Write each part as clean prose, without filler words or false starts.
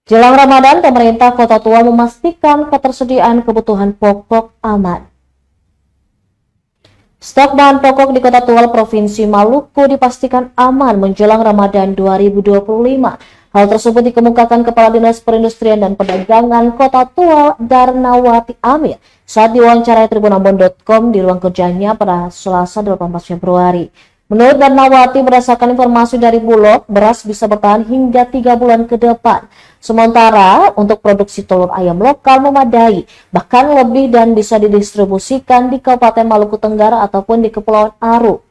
Jelang Ramadan, pemerintah Kota Tua memastikan ketersediaan kebutuhan pokok aman. Stok bahan pokok di Kota Tua Provinsi Maluku dipastikan aman menjelang Ramadan 2025. Hal tersebut dikemukakan Kepala Dinas Perindustrian dan Perdagangan Kota Tua Darnawati Amir saat diwawancarai tribunambon.com di ruang kerjanya pada Selasa 18 Februari. Menurut Darnawati, berdasarkan informasi dari Bulog, beras bisa bertahan hingga 3 bulan ke depan. Sementara untuk produksi telur ayam lokal memadai, bahkan lebih dan bisa didistribusikan di Kabupaten Maluku Tenggara ataupun di Kepulauan Aru.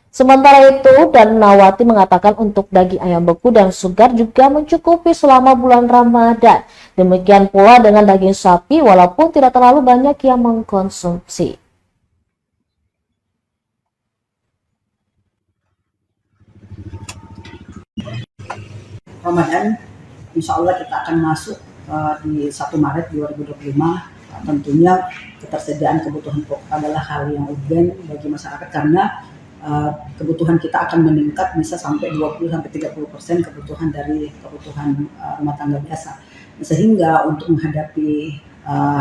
Sementara itu, Darnawati mengatakan untuk daging ayam beku dan segar juga mencukupi selama bulan Ramadan. Demikian pula dengan daging sapi walaupun tidak terlalu banyak yang mengkonsumsi. Ramadan, insya Allah kita akan masuk di 1 Maret 2025. Tentunya ketersediaan kebutuhan pokok adalah hal yang urgen bagi masyarakat karena kebutuhan kita akan meningkat bisa sampai 20-30% kebutuhan dari kebutuhan rumah tangga biasa. Sehingga untuk menghadapi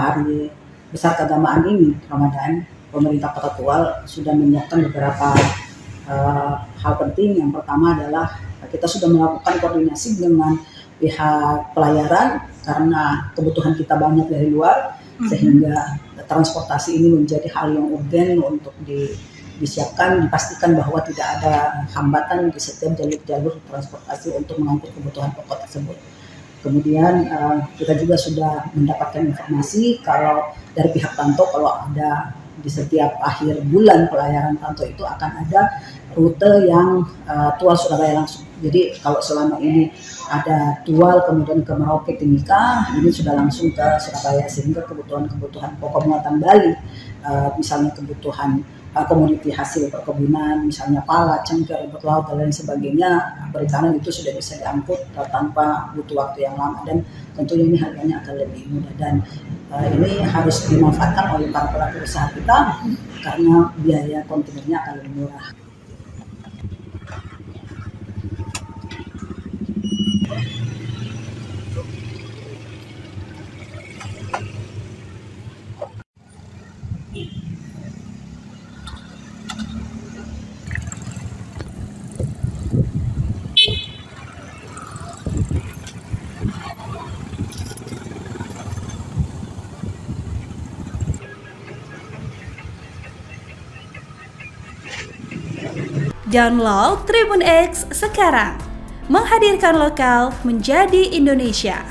hari besar keagamaan ini, Ramadan, pemerintah Kota Tua sudah menyiapkan beberapa hal penting. Yang pertama adalah kita sudah melakukan koordinasi dengan pihak pelayaran karena kebutuhan kita banyak dari luar, sehingga transportasi ini menjadi hal yang urgen untuk disiapkan, dipastikan bahwa tidak ada hambatan di setiap jalur-jalur transportasi untuk mengangkut kebutuhan pokok tersebut. Kemudian kita juga sudah mendapatkan informasi kalau dari pihak Tanto, kalau ada di setiap akhir bulan pelayaran Tanto itu akan ada rute yang Tual Surabaya langsung. Jadi kalau selama ini ada Tual kemudian ke Merauke Timika, ini sudah langsung ke Surabaya, sehingga kebutuhan pokok muatan Bali, misalnya kebutuhan komoditi hasil perkebunan, misalnya pala, cengkeh, rumput laut dan lain sebagainya, perikanan itu sudah bisa diangkut tanpa butuh waktu yang lama, dan tentunya ini harganya akan lebih mudah, dan ini harus dimanfaatkan oleh para pelaku usaha kita karena biaya kontainernya akan lebih murah. Download Tribun X sekarang, menghadirkan lokal menjadi Indonesia.